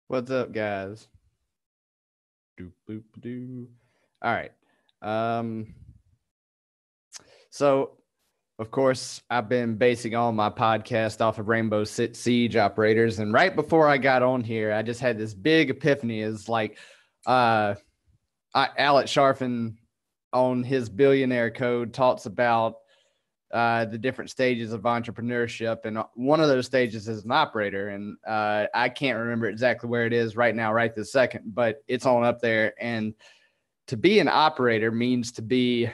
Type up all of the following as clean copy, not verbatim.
What's up, guys? Doop boop doo. All right. Um. So, of course, I've been basing all my podcast off of Rainbow Six Siege operators, and right before I got on here, I just had this big epiphany. Is like, uh, Alex Sharfin on his billionaire code talks about the different stages of entrepreneurship, and one of those stages is an operator, and I can't remember exactly where it is right now, right this second, but it's on up there. And to be an operator means to be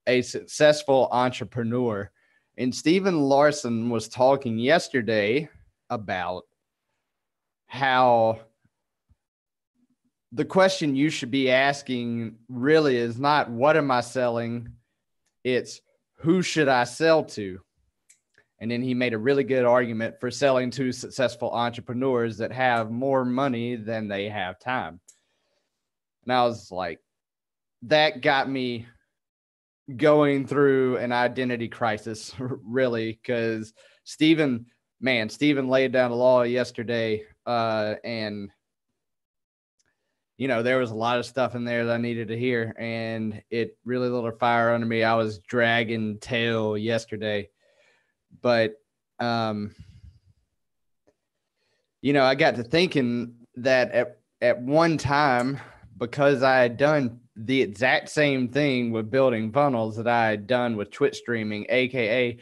a successful entrepreneur. And Stephen Larson was talking yesterday about how the question you should be asking really is not what am I selling, it's who should I sell to? And then he made a really good argument for selling to successful entrepreneurs that have more money than they have time. And I was like, that got me going through an identity crisis, really, because Stephen laid down the law yesterday. And, there was a lot of stuff in there that I needed to hear, and it really lit a fire under me. I was dragging tail yesterday. But, I got to thinking that at one time, because I had done the exact same thing with building funnels that I had done with Twitch streaming, AKA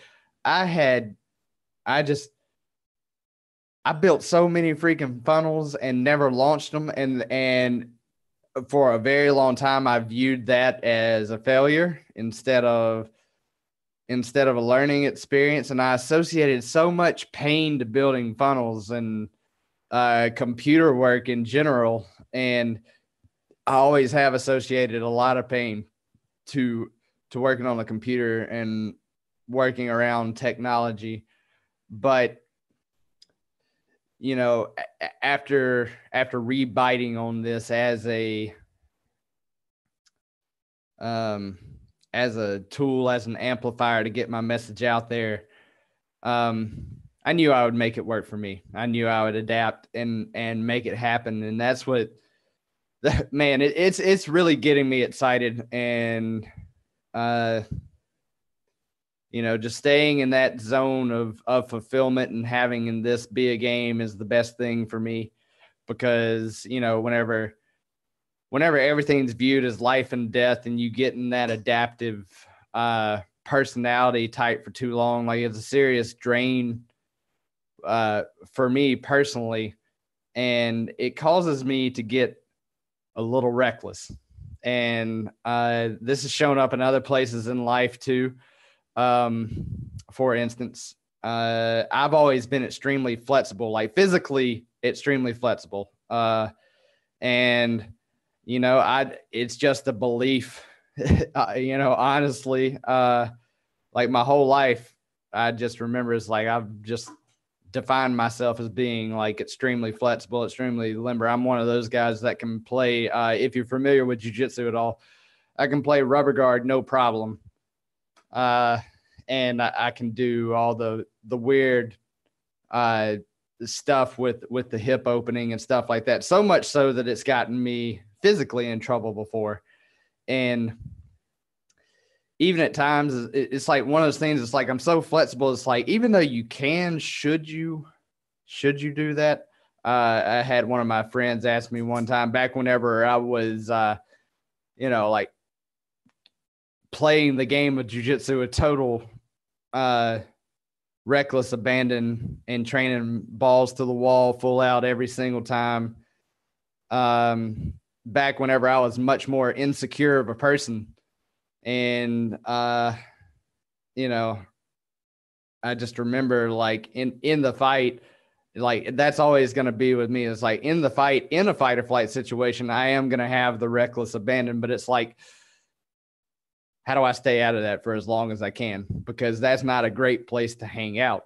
I built so many freaking funnels and never launched them. And for a very long time, I viewed that as a failure instead of a learning experience. And I associated so much pain to building funnels and computer work in general. And I always have associated a lot of pain to working on the computer and working around technology. But, after rebiting on this as a tool, as an amplifier to get my message out there, I knew I would make it work for me. I knew I would adapt and make it happen. And that's what, man, it's really getting me excited. And, just staying in that zone of fulfillment and having in this be a game is the best thing for me, because, whenever everything's viewed as life and death and you get in that adaptive personality type for too long, like it's a serious drain for me personally. And it causes me to get a little reckless. And this has shown up in other places in life too. For instance, I've always been extremely flexible, like physically extremely flexible. And, it's just a belief, honestly, like my whole life, I just remember it's like, I've just defined myself as being like extremely flexible, extremely limber. I'm one of those guys that can play, if you're familiar with jiu-jitsu at all, I can play rubber guard, no problem. And I can do all the weird stuff with the hip opening and stuff like that. So much so that it's gotten me physically in trouble before. And even at times, it's like one of those things. It's like, I'm so flexible. It's like, even though you can, should you do that? I had one of my friends ask me one time back whenever I was, like playing the game of jiu-jitsu with total reckless abandon and training balls to the wall full out every single time. Back whenever I was much more insecure of a person. And, I just remember, like, in the fight, like, that's always going to be with me. It's like in a fight or flight situation, I am going to have the reckless abandon, but it's like, how do I stay out of that for as long as I can? Because that's not a great place to hang out.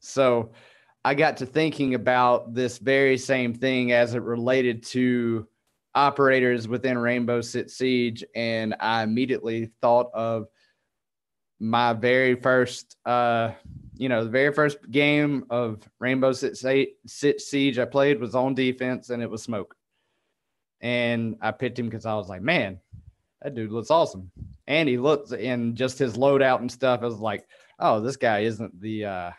So I got to thinking about this very same thing as it related to operators within Rainbow Six Siege. And I immediately thought of my very first the very first game of Rainbow Six Siege I played was on defense, and it was Smoke. And I picked him because I was like, man, that dude looks awesome. And he looks, and just his loadout and stuff, I was like, oh, this guy isn't the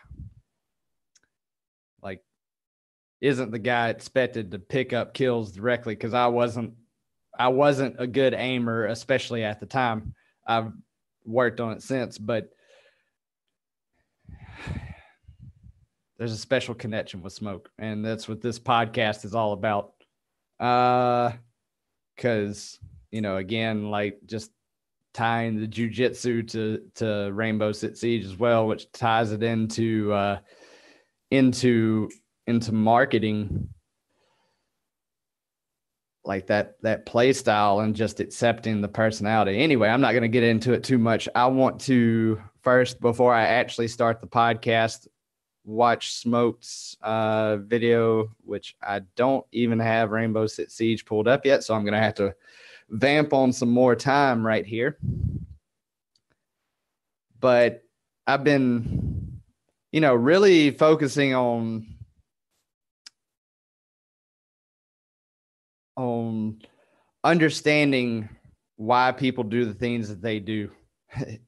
guy expected to pick up kills directly, because I wasn't a good aimer, especially at the time. I've worked on it since, but there's a special connection with Smoke, and that's what this podcast is all about. Because, again, like just tying the jiu-jitsu to Rainbow Six Siege as well, which ties it into marketing, like that play style and just accepting the personality. Anyway, I'm not going to get into it too much. I want to first, before I actually start the podcast, watch Smoke's video, which I don't even have Rainbow Six Siege pulled up yet, so I'm going to have to vamp on some more time right here. But I've been, really focusing on understanding why people do the things that they do.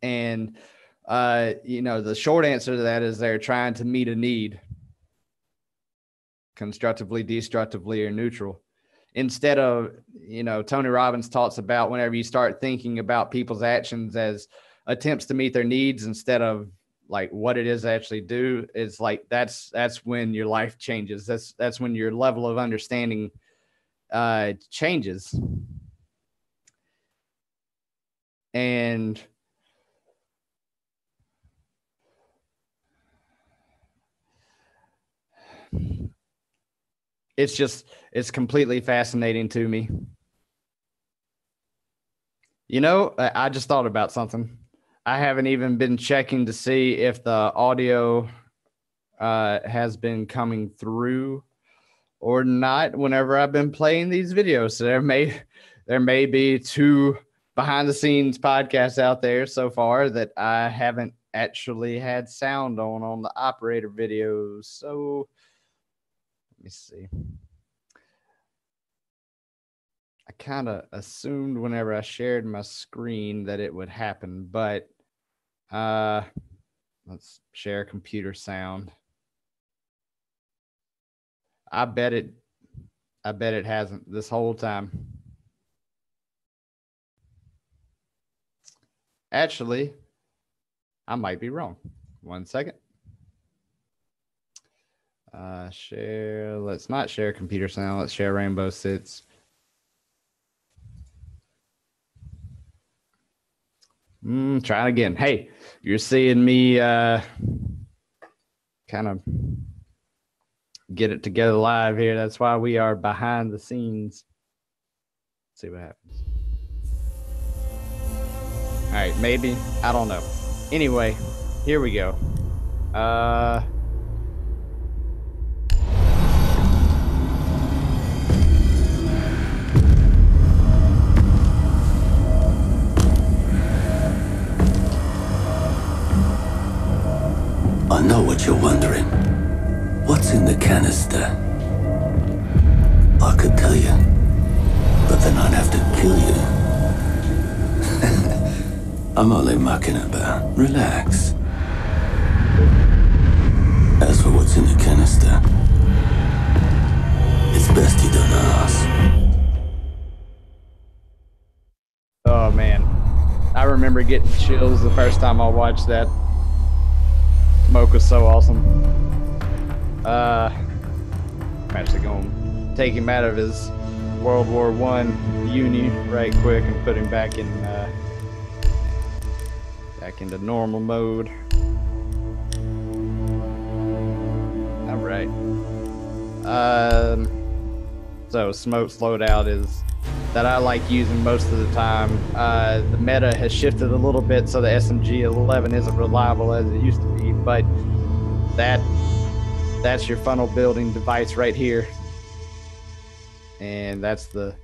And the short answer to that is they're trying to meet a need, constructively, destructively, or neutral. Instead of, Tony Robbins talks about whenever you start thinking about people's actions as attempts to meet their needs instead of like what it is they actually do, is like that's when your life changes. That's when your level of understanding changes. And it's completely fascinating to me. I just thought about something. I haven't even been checking to see if the audio has been coming through or not whenever I've been playing these videos. So there may be 2 behind the scenes podcasts out there so far that I haven't actually had sound on the operator videos. So let me see. I kind of assumed whenever I shared my screen that it would happen, but let's share computer sound. I bet it hasn't this whole time. Actually, I might be wrong. 1 second. Share. Let's not share computer sound. Let's share Rainbow Six. Trying again. Hey, you're seeing me kind of get it together live here. That's why we are behind the scenes. Let's see what happens. All right, maybe. I don't know. Anyway, here we go. I know what you're wondering. What's in the canister? I could tell you, but then I'd have to kill you. I'm only mucking about. Relax. As for what's in the canister, it's best you don't ask. Oh man, I remember getting chills the first time I watched that. Smoke was so awesome. I'm actually going to take him out of his World War I uni right quick and put him back into normal mode. All right. So Smoke's loadout is that I like using most of the time. The meta has shifted a little bit, so the SMG-11 isn't reliable as it used to be, but that's your funnel building device right here, and that's the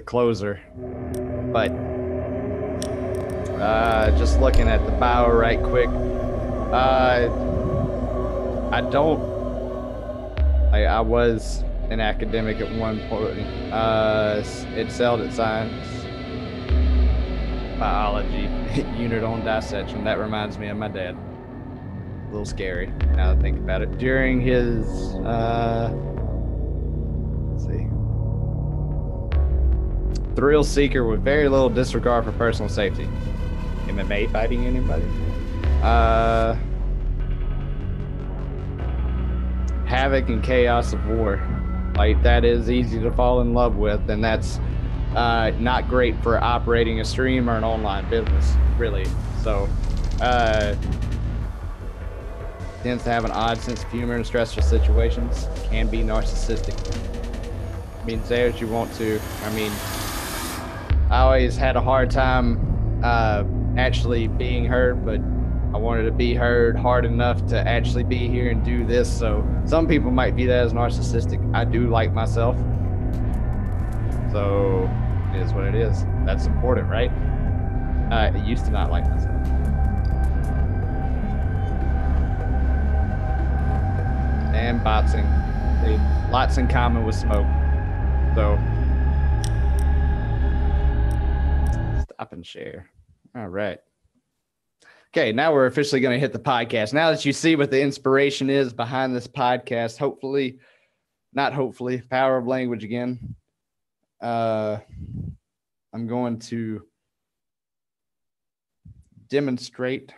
closer. But just looking at the bio right quick, I don't. I was an academic at one point. Excelled at science, biology, unit on dissection. That reminds me of my dad. A little scary now that I think about it. During his, let's see, thrill seeker with very little disregard for personal safety. MMA fighting anybody? Havoc and chaos of war. Like, that is easy to fall in love with, and that's not great for operating a stream or an online business, really. So, tends to have an odd sense of humor in stressful situations, can be narcissistic. I mean, say what you want to. I mean, I always had a hard time actually being heard, but I wanted to be heard hard enough to actually be here and do this. So some people might view that as narcissistic. I do like myself. So it is what it is. That's important, right? I used to not like myself. And boxing. Lots in common with smoke. So stop and share. All right. Okay, now we're officially going to hit the podcast. Now that you see what the inspiration is behind this podcast, hopefully, not hopefully, power of language again. I'm going to demonstrate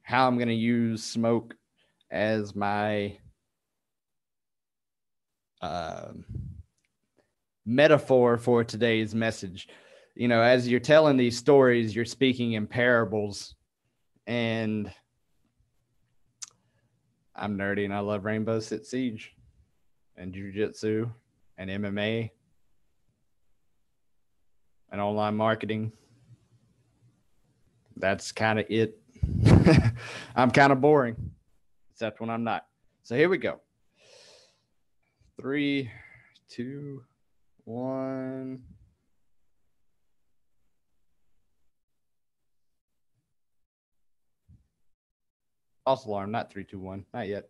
how I'm going to use smoke as my metaphor for today's message. You know, as you're telling these stories, you're speaking in parables, and I'm nerdy and I love Rainbow Six Siege and jiu-jitsu and MMA and online marketing. That's kind of it. I'm kind of boring, except when I'm not. So here we go. 3, 2, 1. False alarm, not 3, 2, 1. Not yet.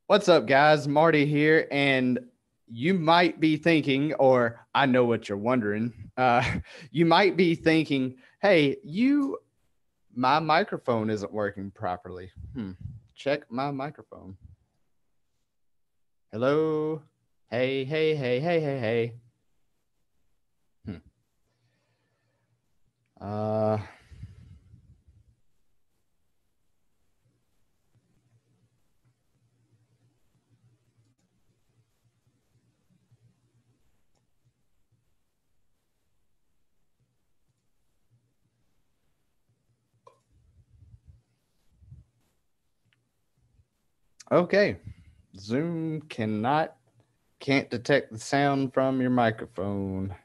What's up, guys? Marty here, and you might be thinking, or I know what you're wondering. You might be thinking, hey, my microphone isn't working properly. Check my microphone. Hello? Hey, hey, hey, hey, hey, hey. Okay. Zoom can't detect the sound from your microphone.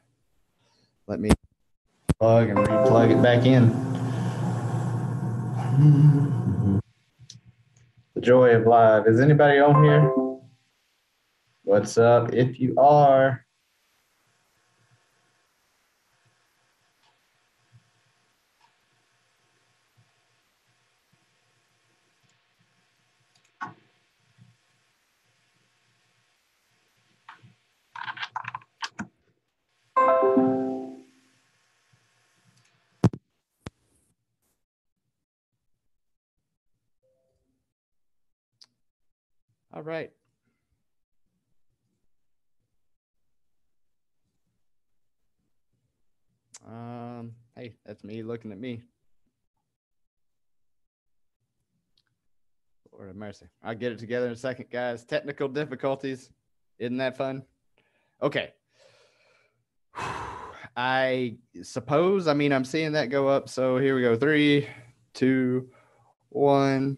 Let me plug and re-plug it back in. The joy of live. Is anybody on here? What's up? If you are, all right. Hey, that's me looking at me. Lord have mercy. I'll get it together in a second, guys. Technical difficulties. Isn't that fun? Okay. I suppose, I mean, I'm seeing that go up. So here we go. 3, 2, 1.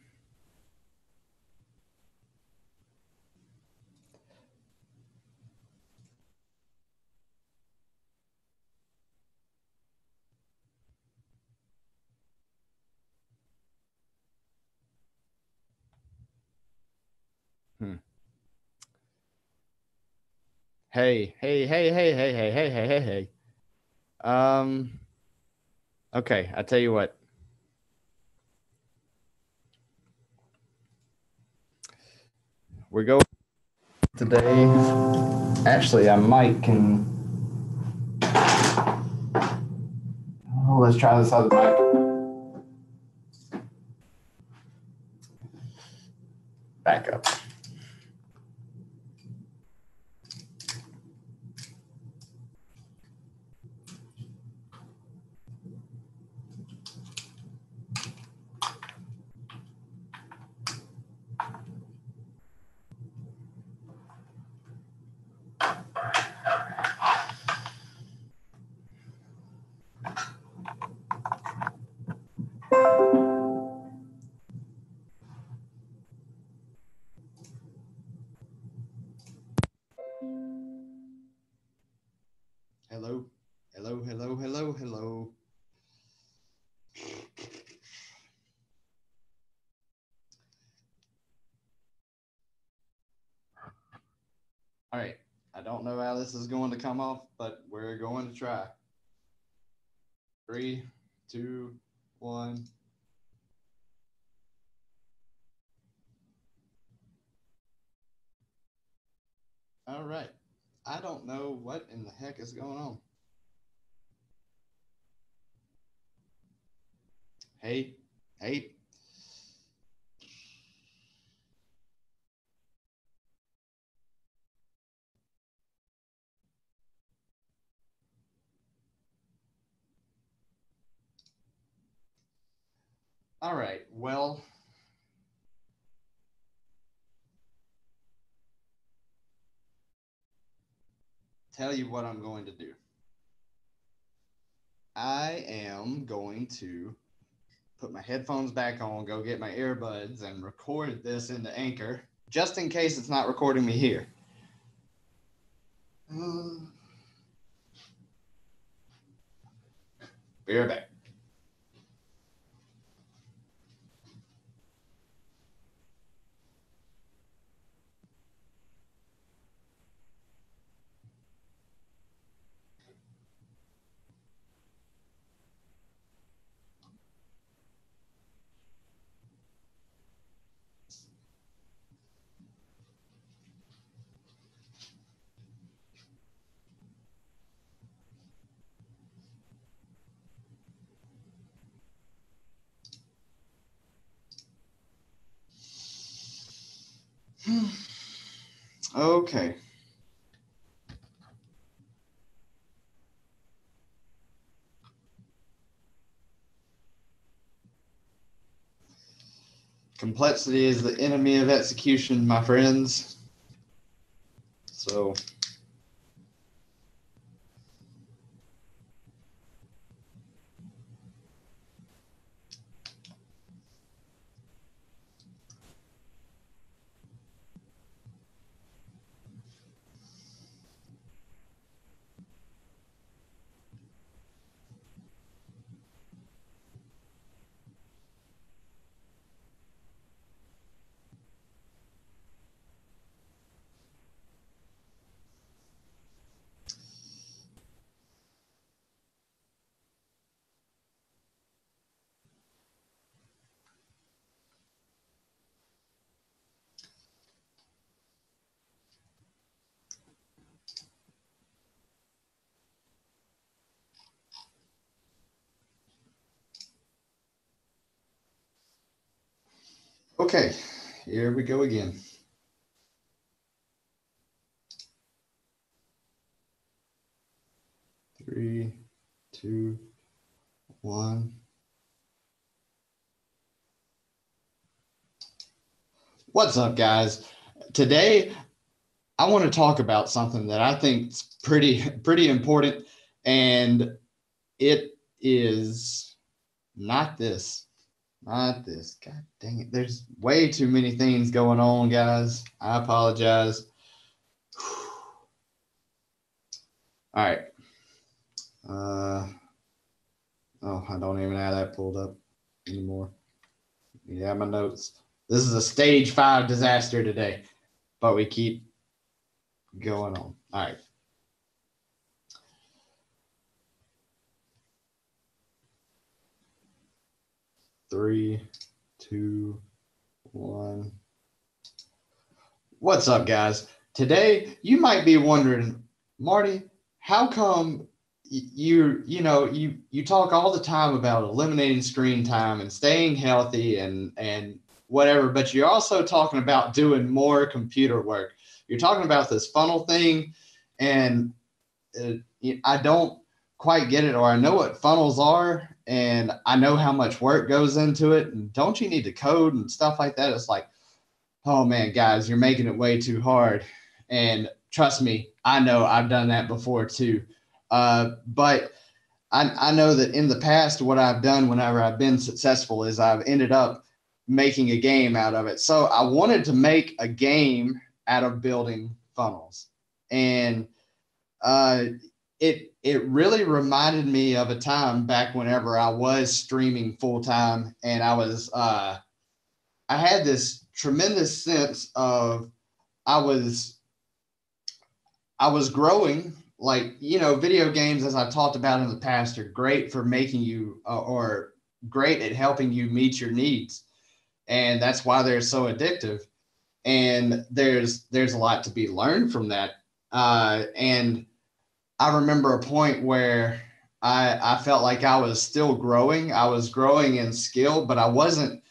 Hmm. Hey, hey, hey, hey, hey, hey, hey, hey, hey, hey. Okay, I tell you what. We're going today. Actually, I might can. Oh, let's try this other mic. Back up. Hello, hello, hello, hello, hello. All right. I don't know how this is going to come off, but we're going to try. 3, 2, 1. All right. I don't know what in the heck is going on. Hey, hey. All right. Well, tell you what I'm going to do. I am going to put my headphones back on, go get my earbuds, and record this into Anchor, just in case it's not recording me here. Be right back. Okay. Complexity is the enemy of execution, my friends. So, okay, here we go again. Three, two, one. What's up, guys? Today, I want to talk about something that I think is pretty important, and it is not this. Not this. God dang it. There's way too many things going on, guys. I apologize. All right. Oh, I don't even have that pulled up anymore. Yeah, my notes. This is a stage 5 disaster today. but we keep going on. All right. Three, two, one. What's up, guys? Today, you might be wondering, Marty, how come you talk all the time about eliminating screen time and staying healthy and whatever, but you're also talking about doing more computer work. You're talking about this funnel thing, and I don't quite get it, or I know what funnels are, and I know how much work goes into it. And don't you need to code and stuff like that? It's like, oh man, guys, you're making it way too hard. And trust me, I know I've done that before too. But I know that in the past, what I've done whenever I've been successful is I've ended up making a game out of it. So I wanted to make a game out of building funnels. And it really reminded me of a time back whenever I was streaming full time, and I had this tremendous sense of I was growing. Like, video games, as I've talked about in the past, are great for making you or great at helping you meet your needs. And that's why they're so addictive. And there's a lot to be learned from that. And I remember a point where I felt like I was still growing. I was growing in skill, but I wasn't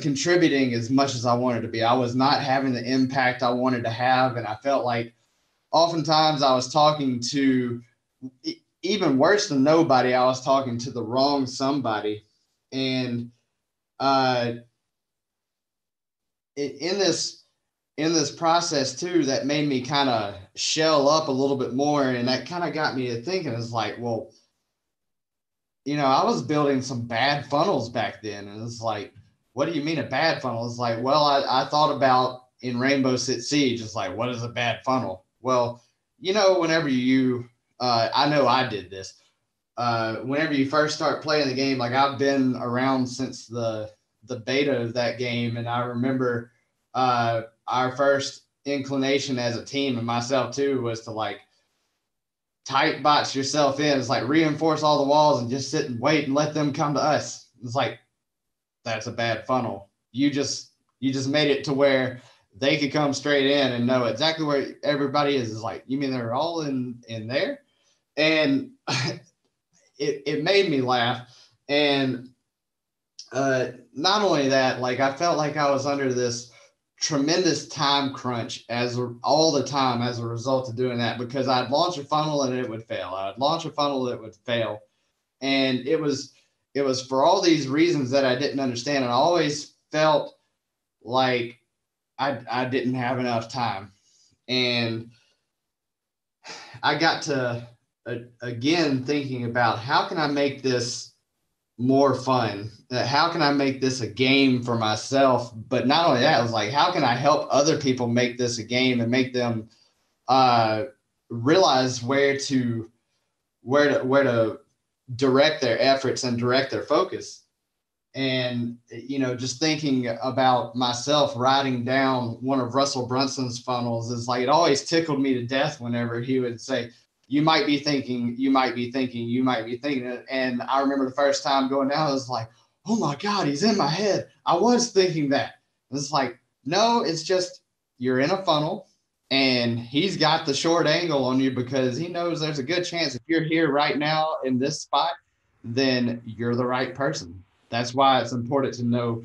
contributing as much as I wanted to be. I was not having the impact I wanted to have. And I felt like oftentimes I was talking to, even worse than nobody, I was talking to the wrong somebody. And in this process too, that made me kind of shell up a little bit more. And that kind of got me to thinking, it's like, well, I was building some bad funnels back then. And it's like, what do you mean a bad funnel? It's like, well, I thought about in Rainbow Six Siege, it's like, what is a bad funnel? Well, whenever I know I did this, whenever you first start playing the game, like I've been around since the beta of that game. And I remember our first inclination as a team, and myself too, was to like tight box yourself in. It's like reinforce all the walls and just sit and wait and let them come to us. It's like, that's a bad funnel. You just made it to where they could come straight in and know exactly where everybody is. It's like, you mean they're all in there? And it made me laugh. And not only that, like I felt like I was under this tremendous time crunch all the time as a result of doing that, because I'd launch a funnel and it would fail. I'd launch a funnel, it would fail. And it was for all these reasons that I didn't understand. And I always felt like I didn't have enough time. And I got to, again, thinking about how can I make this more fun? How can I make this a game for myself? But not only that, it was like, how can I help other people make this a game and make them realize where to direct their efforts and direct their focus. And, just thinking about myself writing down one of Russell Brunson's funnels is like, it always tickled me to death whenever he would say, you might be thinking, you might be thinking, you might be thinking it. And I remember the first time going down, I was like, oh my God, he's in my head. I was thinking that. It's like, no, it's just, you're in a funnel and he's got the short angle on you because he knows there's a good chance if you're here right now in this spot, then you're the right person. That's why it's important to know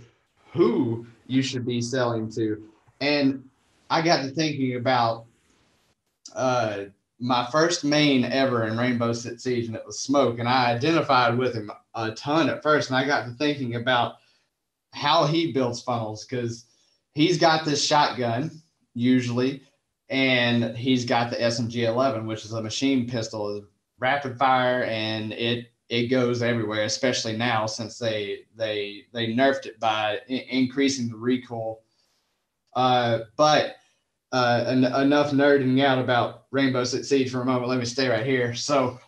who you should be selling to. And I got to thinking about my first main ever in Rainbow Six Siege, and it was Smoke. And I identified with him a ton at first. And I got to thinking about how he builds funnels, because he's got this shotgun usually, and he's got the SMG-11, which is a machine pistol, rapid fire, and it goes everywhere, especially now since they nerfed it by increasing the recoil. But enough nerding out about Rainbow Six Siege for a moment. Let me stay right here. So,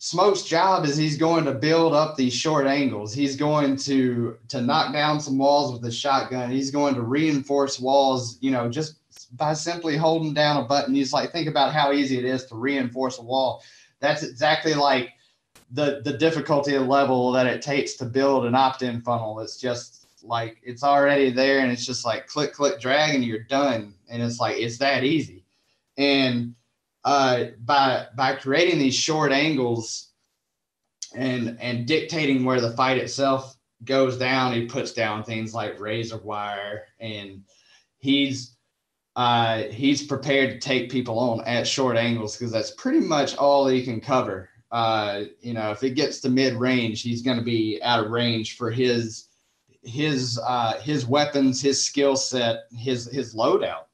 Smoke's job is he's going to build up these short angles. He's going to knock down some walls with a shotgun. He's going to reinforce walls, just by simply holding down a button. He's like, think about how easy it is to reinforce a wall. That's exactly like the difficulty level that it takes to build an opt-in funnel. It's just like, it's already there, and it's just like click, click, drag, and you're done. And it's like, it's that easy. And by creating these short angles and dictating where the fight itself goes down, he puts down things like razor wire, and he's prepared to take people on at short angles, because that's pretty much all he can cover. If it gets to mid range, he's going to be out of range for his weapons, his skill set, his loadout.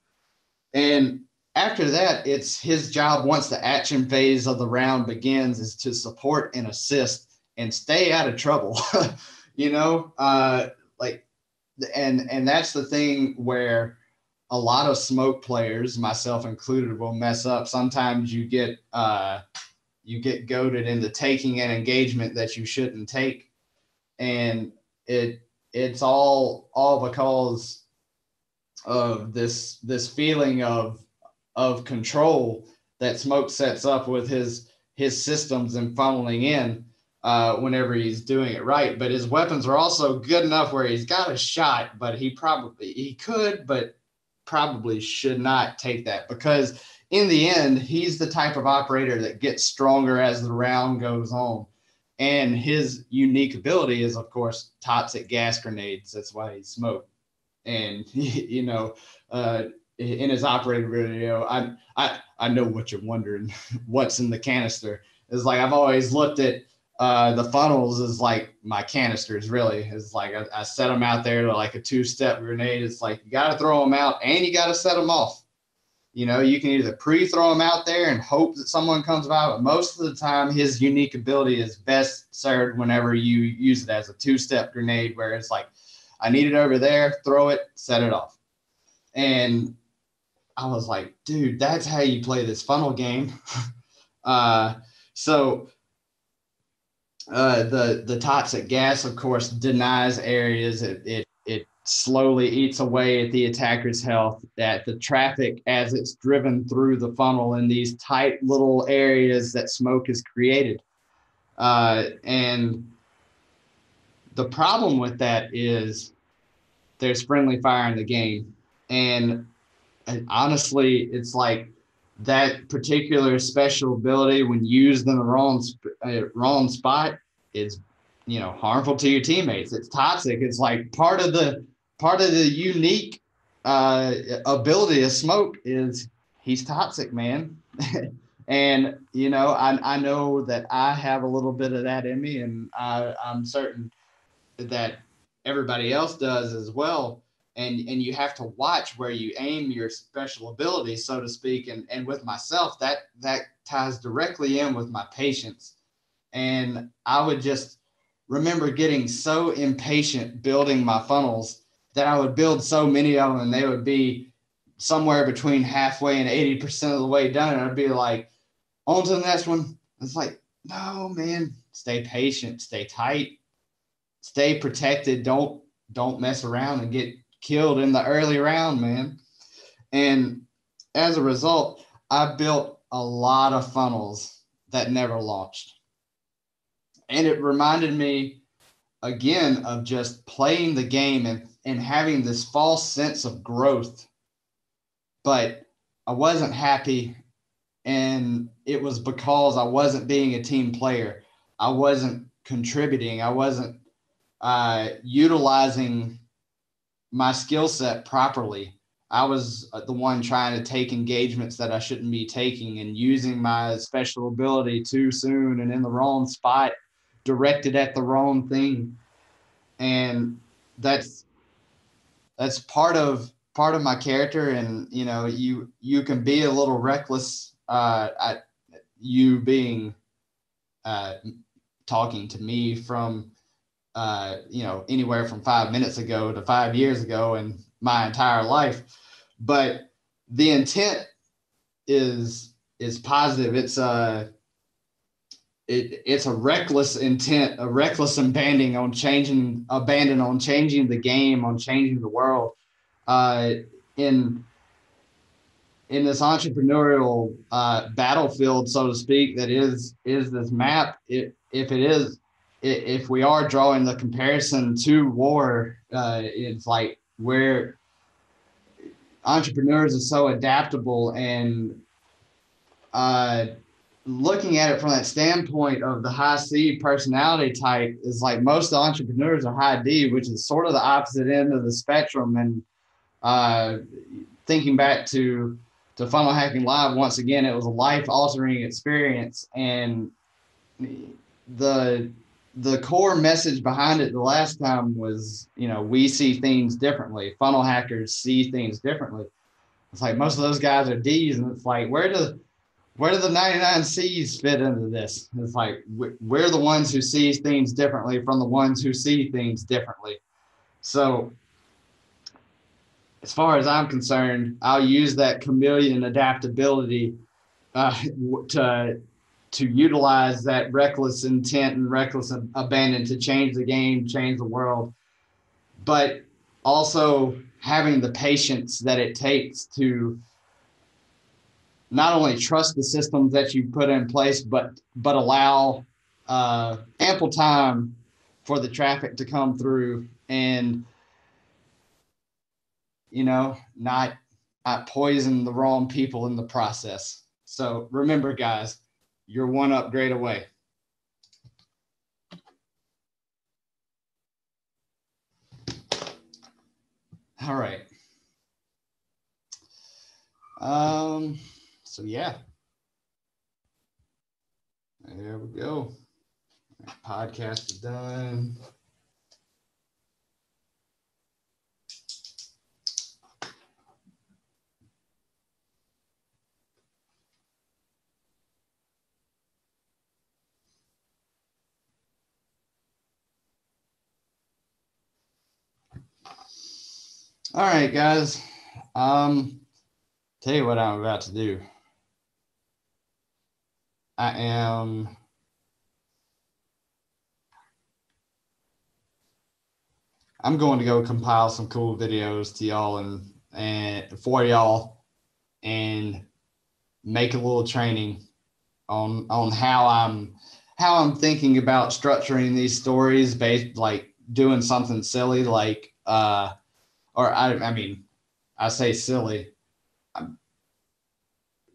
And after that, it's his job, once the action phase of the round begins, is to support and assist and stay out of trouble. And that's the thing where a lot of Smoke players, myself included, will mess up. Sometimes you get goaded into taking an engagement that you shouldn't take, and it's all because of this feeling of control that Smoke sets up with his systems and funneling in whenever he's doing it right. But his weapons are also good enough where he's got a shot, but he could, but probably should not take that, because in the end, he's the type of operator that gets stronger as the round goes on. And his unique ability is, of course, toxic gas grenades. That's why he's Smoke. And, in his operator video, I know what you're wondering, what's in the canister. It's like, I've always looked at the funnels as like my canisters, really. It's like I set them out there to like a 2-step grenade. It's like, you got to throw them out and you got to set them off. You can either pre-throw them out there and hope that someone comes by, but most of the time his unique ability is best served whenever you use it as a 2-step grenade, where it's like, I need it over there, throw it, set it off. And I was like, dude, that's how you play this funnel game. So the toxic gas, of course, denies areas. It slowly eats away at the attacker's health, at the traffic as it's driven through the funnel in these tight little areas that Smoke has created. And the problem with that is there's friendly fire in the game. And honestly, it's like that particular special ability, when used in the wrong spot, is harmful to your teammates. It's toxic. It's like part of the unique ability of Smoke is he's toxic, man. And I know that I have a little bit of that in me, and I'm certain that everybody else does as well. And you have to watch where you aim your special ability, so to speak. And with myself, that ties directly in with my patience. And I would just remember getting so impatient building my funnels that I would build so many of them, and they would be somewhere between halfway and 80% of the way done. And I'd be like, on to the next one. It's like, no, man, stay patient, stay tight, stay protected. Don't mess around and get killed in the early round, man. And as a result, I built a lot of funnels that never launched. And it reminded me again of just playing the game and having this false sense of growth. But I wasn't happy, and it was because I wasn't being a team player. I wasn't contributing. I wasn't utilizing my skill set properly. I was the one trying to take engagements that I shouldn't be taking, and using my special ability too soon and in the wrong spot, directed at the wrong thing. And that's part of my character. And you can be a little reckless, you being talking to me from anywhere from 5 minutes ago to 5 years ago and my entire life. But the intent is positive. It's it's a reckless intent, a reckless abandon on changing the game, on changing the world. In this entrepreneurial battlefield, so to speak, that is this map. If we are drawing the comparison to war, it's like where entrepreneurs are so adaptable, and looking at it from that standpoint of the high C personality type is like most entrepreneurs are high D, which is sort of the opposite end of the spectrum. And thinking back to Funnel Hacking Live, once again, it was a life-altering experience, and the core message behind it the last time was, we see things differently. Funnel hackers see things differently. It's like most of those guys are D's, and it's like, where do the 99 C's fit into this? It's like, we're the ones who see things differently from the ones who see things differently. So as far as I'm concerned, I'll use that chameleon adaptability to utilize that reckless intent and reckless abandon to change the game, change the world, but also having the patience that it takes to not only trust the systems that you put in place, but allow ample time for the traffic to come through, and not poison the wrong people in the process. So remember, guys, you're one upgrade away. All right. So yeah, there we go. Podcast is done. All right, guys. Tell you what I'm about to do. I'm going to go compile some cool videos to y'all and for y'all, and make a little training on how I'm thinking about structuring these stories, based like doing something silly like I mean, I say silly.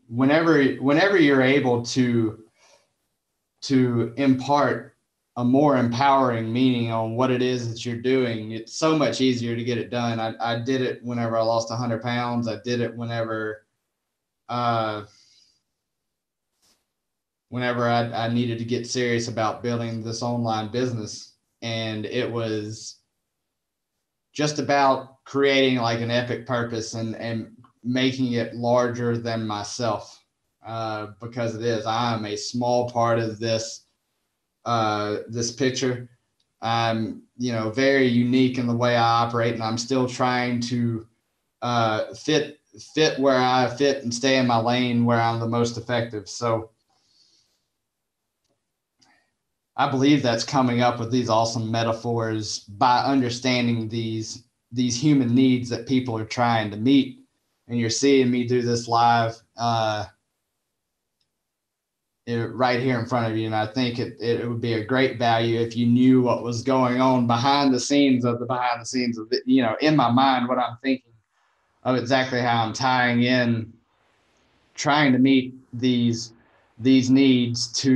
Whenever you're able to impart a more empowering meaning on what it is that you're doing, it's so much easier to get it done. I did it whenever I lost 100 pounds. I did it whenever I needed to get serious about building this online business. And it was just about creating like an epic purpose and making it larger than myself, because it is. I am a small part of this picture. I'm, very unique in the way I operate, and I'm still trying to fit where I fit and stay in my lane where I'm the most effective. So I believe that's coming up with these awesome metaphors by understanding these human needs that people are trying to meet. And you're seeing me do this live right here in front of you. And I think it would be a great value if you knew what was going on behind the scenes of in my mind, what I'm thinking of, exactly how I'm tying in, trying to meet these needs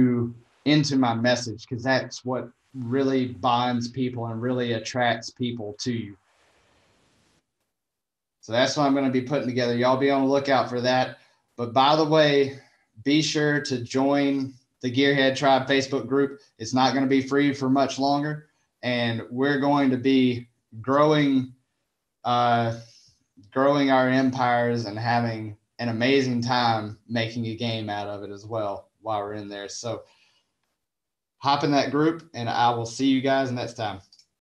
into my message, because that's what really bonds people and really attracts people to you. So that's what I'm going to be putting together. Y'all be on the lookout for that. But by the way, be sure to join the Gearhead Tribe Facebook group. It's not going to be free for much longer, and we're going to be growing our empires and having an amazing time making a game out of it as well while we're in there. So hop in that group, and I will see you guys next time.